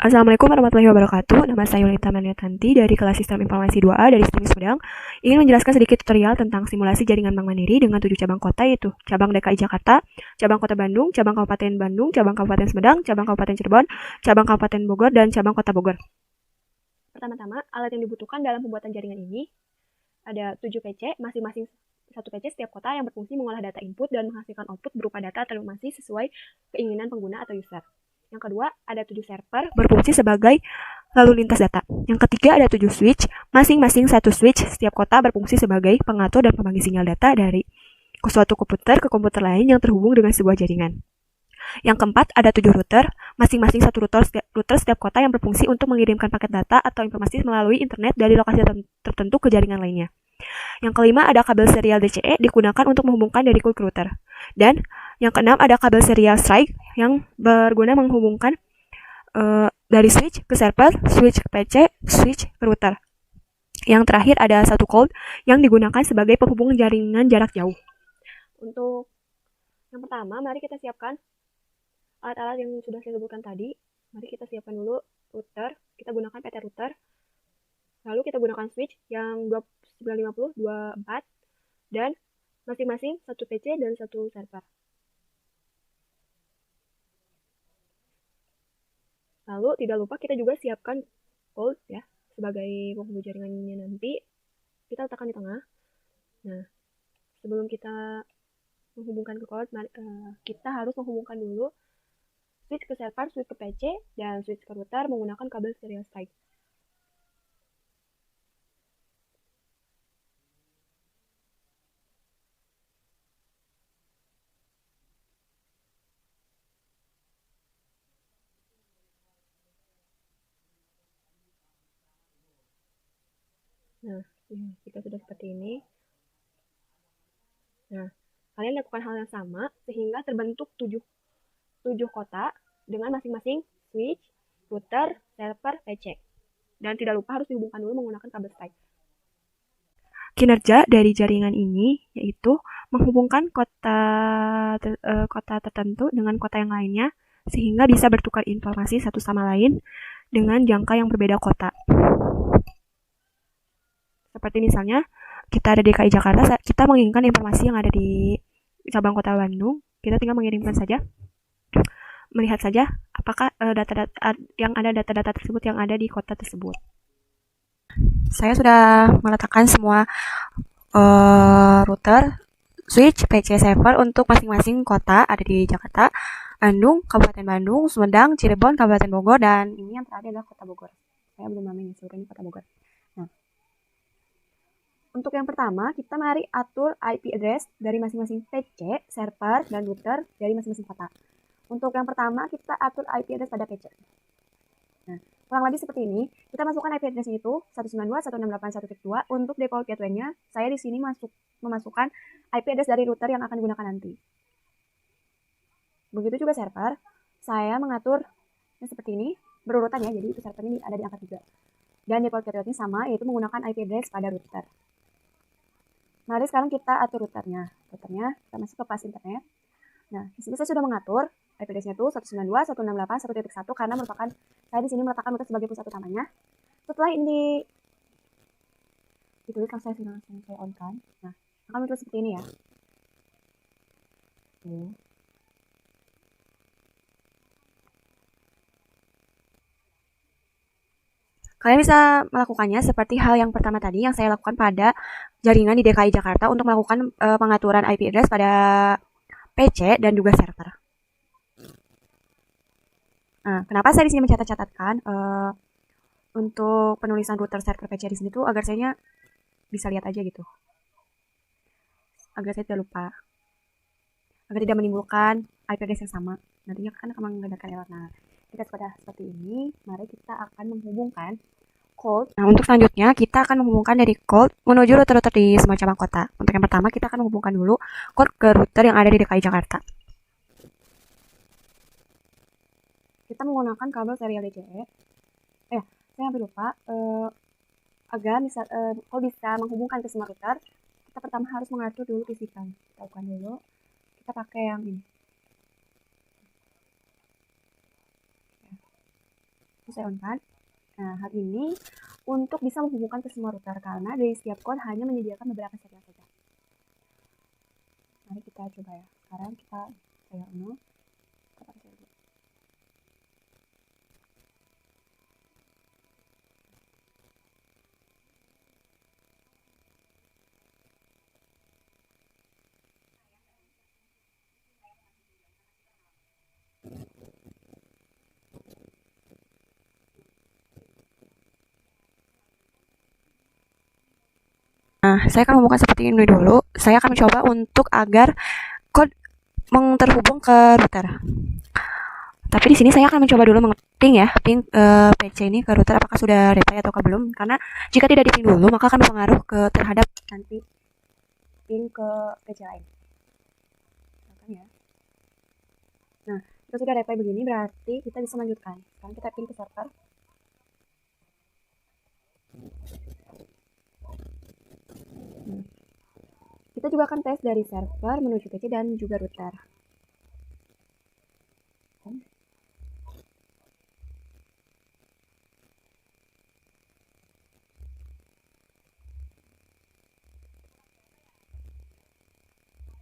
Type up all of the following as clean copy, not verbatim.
Assalamualaikum warahmatullahi wabarakatuh. Nama saya Yulita Maniatanti dari kelas Sistem Informasi 2A dari STIMI Sumedang. Ingin menjelaskan sedikit tutorial tentang simulasi jaringan Bank Mandiri dengan 7 cabang kota, yaitu cabang DKI Jakarta, cabang Kota Bandung, cabang Kabupaten Bandung, cabang Kabupaten Sumedang, cabang Kabupaten Cirebon, cabang Kabupaten Bogor, dan cabang Kota Bogor. Pertama-tama, alat yang dibutuhkan dalam pembuatan jaringan ini ada 7 PC, masing-masing satu PC setiap kota yang berfungsi mengolah data input dan menghasilkan output berupa data atau informasi sesuai keinginan pengguna atau user. Yang kedua, ada 7 server berfungsi sebagai lalu lintas data. Yang ketiga, ada 7 switch, masing-masing satu switch setiap kota berfungsi sebagai pengatur dan pembagi sinyal data dari suatu komputer ke komputer lain yang terhubung dengan sebuah jaringan. Yang keempat, ada 7 router, masing-masing satu router setiap kota yang berfungsi untuk mengirimkan paket data atau informasi melalui internet dari lokasi tertentu ke jaringan lainnya. Yang kelima, ada kabel serial DCE digunakan untuk menghubungkan dari router ke router. Dan yang keenam, ada kabel serial strike yang berguna menghubungkan dari switch ke server, switch ke PC, switch ke router. Yang terakhir, ada satu cord yang digunakan sebagai penghubung jaringan jarak jauh. Untuk yang pertama, mari kita siapkan alat-alat yang sudah saya sebutkan tadi. Mari kita siapkan dulu router, kita gunakan PT router. Lalu kita gunakan switch yang 950, 24, dan masing-masing satu PC dan satu server. Lalu tidak lupa kita juga siapkan cord ya, sebagai penghubung jaringannya nanti. Kita letakkan di tengah. Nah, sebelum kita menghubungkan ke cord, kita harus menghubungkan dulu switch ke server, switch ke PC, dan switch ke router menggunakan kabel serial strike. Nah, jika sudah seperti ini, nah, kalian lakukan hal yang sama sehingga terbentuk 7 kota dengan masing-masing switch, router, server, PC. Dan tidak lupa harus dihubungkan dulu menggunakan kabel strike. Kinerja dari jaringan ini yaitu menghubungkan kota tertentu dengan kota yang lainnya sehingga bisa bertukar informasi satu sama lain dengan jangka yang berbeda kota. Seperti misalnya, kita ada di DKI Jakarta, kita menginginkan informasi yang ada di cabang Kota Bandung, kita tinggal mengirimkan saja, melihat saja apakah data-data yang ada data-data tersebut yang ada di kota tersebut. Saya sudah meletakkan semua router, switch, PC, server untuk masing-masing kota ada di Jakarta, Bandung, Kabupaten Bandung, Sumedang, Cirebon, Kabupaten Bogor, dan ini yang terakhir adalah Kota Bogor. Saya belum menyesuaikan ini Kota Bogor. Nah, untuk yang pertama, kita mari atur IP address dari masing-masing PC, server, dan router dari masing-masing kota. Untuk yang pertama, kita atur IP address pada PC. Nah, kurang lebih seperti ini. Kita masukkan IP address itu 192.168.1.2. Untuk default gateway-nya, saya di sini memasukkan IP address dari router yang akan digunakan nanti. Begitu juga server, saya mengatur seperti ini, berurutan ya, jadi itu server ini ada di angka 3. Dan default gateway-nya sama, yaitu menggunakan IP address pada router. Mari sekarang kita atur routernya. Kita masuk ke pas internet. Nah, di sini saya sudah mengatur IP address-nya itu 192.168.1.1 karena merupakan saya di sini meletakkan router sebagai pusat utamanya. Setelah ini ditulis langsung saya on-kan. Nah, akan muncul seperti ini ya. Kalian bisa melakukannya seperti hal yang pertama tadi yang saya lakukan pada jaringan di DKI Jakarta untuk melakukan pengaturan IP address pada PC dan juga server. Nah, kenapa saya di sini mencatat-catatkan untuk penulisan router server PC di sini tuh agar saya bisa lihat aja gitu. Agar saya tidak lupa. Agar tidak menimbulkan IP address yang sama. Nantinya kan akan menggunakan error. Nah, kita sudah seperti ini, mari kita akan menghubungkan cord. Nah, untuk selanjutnya kita akan menghubungkan dari cord menuju router-router di semua cabang kota. Untuk yang pertama kita akan menghubungkan dulu cord ke router yang ada di DKI Jakarta. Kita menggunakan kabel serial DCE. Saya hampir lupa. Agar kalau bisa menghubungkan ke semua router, kita pertama harus mengatur dulu kesiapan. Kita lakukan dulu. Kita pakai yang ini. saya on-kan. Nah, hal ini untuk bisa menghubungkan ke semua router karena dari setiap code hanya menyediakan beberapa serial saja. Mari kita coba ya. Sekarang kita serial 0 kepada serial 2. Nah, saya akan membuka seperti ini dulu. Saya akan mencoba untuk agar code terhubung ke router. Tapi di sini saya akan mencoba dulu mengeting ya ping PC ini ke router apakah sudah reply atau belum. Karena jika tidak diping dulu maka akan berpengaruh ke terhadap nanti ping ke PC lain. Ya. Nah, jika sudah reply begini berarti kita bisa lanjutkan. Sekarang kita ping ke server. Kita juga akan tes dari server menuju PC dan juga router.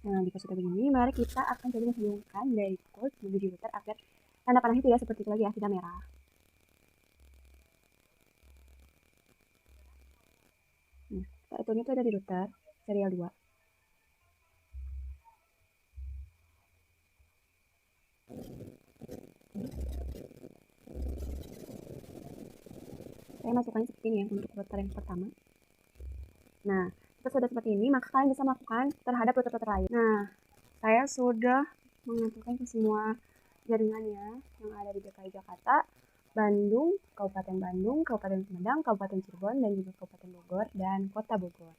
Nah, jika sudah begini, mari kita akan coba menghubungkan dari code menuju router agar tanda panahnya tidak seperti itu lagi ya, tidak merah. Nah, routernya itu ada di router serial 2. Saya masukkannya seperti ini ya untuk router yang pertama. Nah, jika sudah seperti ini, maka kalian bisa melakukan terhadap router-router lain. Nah, saya sudah mengaturkan ke semua jaringannya yang ada di DKI Jakarta, Bandung, Kabupaten Bandung, Kabupaten Sumedang, Kabupaten Cirebon, dan juga Kabupaten Bogor dan Kota Bogor.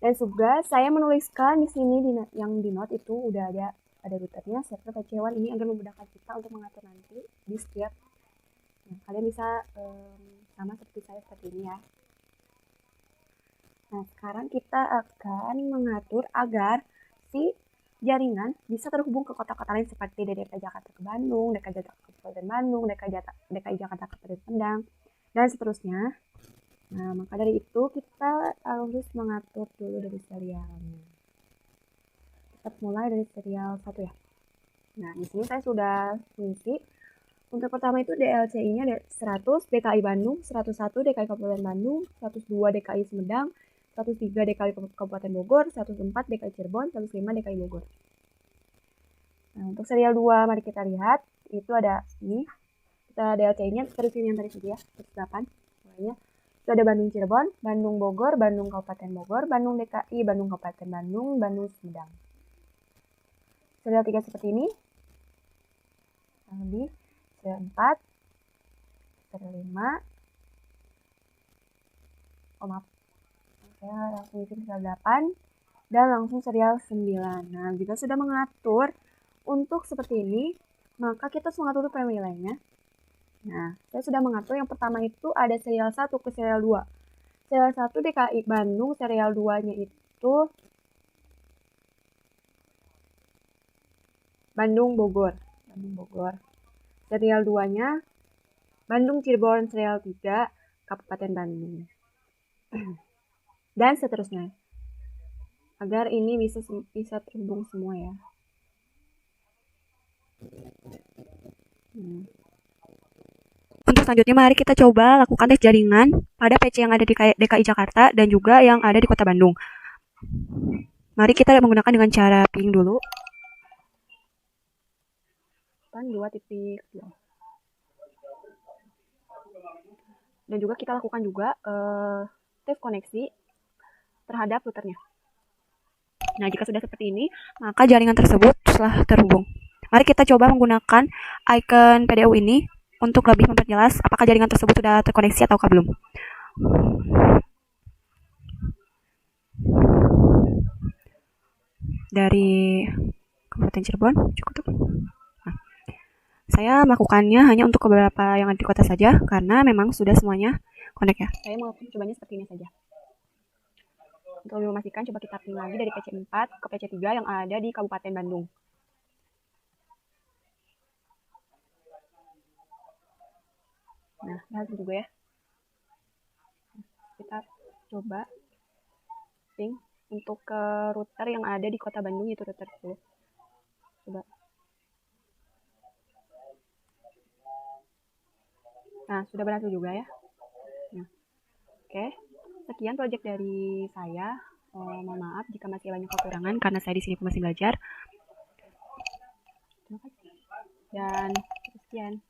Dan juga saya menuliskan di sini yang di note itu udah ada routernya, server PC1 ini agar memudahkan kita untuk mengatur nanti di setiap. Nah, kalian bisa sama seperti saya seperti ini ya. Nah, sekarang kita akan mengatur agar si jaringan bisa terhubung ke kota-kota lain seperti dari DKI Jakarta ke Bandung, DKI Jakarta ke Kabupaten Bandung, DKI Jakarta ke Kabupaten Sumedang, dan seterusnya. Nah, maka dari itu kita harus mengatur dulu dari serialnya. Kita mulai dari serial 1 ya. Nah, di sini saya sudah mengisi. Untuk pertama itu DLC-nya 100 DKI Bandung, 101 DKI Kabupaten Bandung, 102 DKI Sumedang, 103 DKI Kabupaten Bogor, 104 DKI Cirebon, 105 DKI Bogor. Nah, untuk serial 2 mari kita lihat. Itu ada ini. Kita DLC-nya seperti yang tadi saja ya, 108. Mulainya itu ada Bandung Cirebon, Bandung Bogor, Bandung Kabupaten Bogor, Bandung DKI, Bandung Kabupaten Bandung, Bandung Sumedang. Serial 3 seperti ini. Lebih serial 4, serial 5. Oh maaf. Saya langsung isi serial 8 dan langsung serial 9. Nah, jika sudah mengatur untuk seperti ini, maka kita harus mengatur family lainnya. Nah, saya sudah mengatur yang pertama itu ada serial 1 ke serial 2. Serial 1 DKI Bandung, serial 2-nya itu Bandung Bogor. Bandung Bogor. Serial 2-nya Bandung Cirebon, serial 3 Kabupaten Bandung. Dan seterusnya. Agar ini bisa terhubung semua ya. Untuk selanjutnya mari kita coba lakukan tes jaringan pada PC yang ada di DKI Jakarta dan juga yang ada di Kota Bandung. Mari kita menggunakan dengan cara ping dulu. 2.2. Dan juga kita lakukan juga tes koneksi terhadap routernya. Nah, jika sudah seperti ini, maka jaringan tersebut telah terhubung. Mari kita coba menggunakan icon PDU ini untuk lebih memperjelas apakah jaringan tersebut sudah terkoneksi atau belum. Dari Kabupaten Cirebon, cukup. Nah, saya melakukannya hanya untuk beberapa yang ada di kota saja, karena memang sudah semuanya connect ya. Saya mau cobanya seperti ini saja. Untuk memastikan, coba kita ping lagi dari PC 4 ke PC 3 yang ada di Kabupaten Bandung. Nah, berhasil juga ya. Kita coba ping untuk ke router yang ada di Kota Bandung, itu router 10. Coba. Nah, sudah berhasil juga ya. Nah, oke. Sekian proyek dari saya. Mohon maaf jika masih banyak kekurangan karena saya di sini masih belajar. Terima kasih. Dan sekian.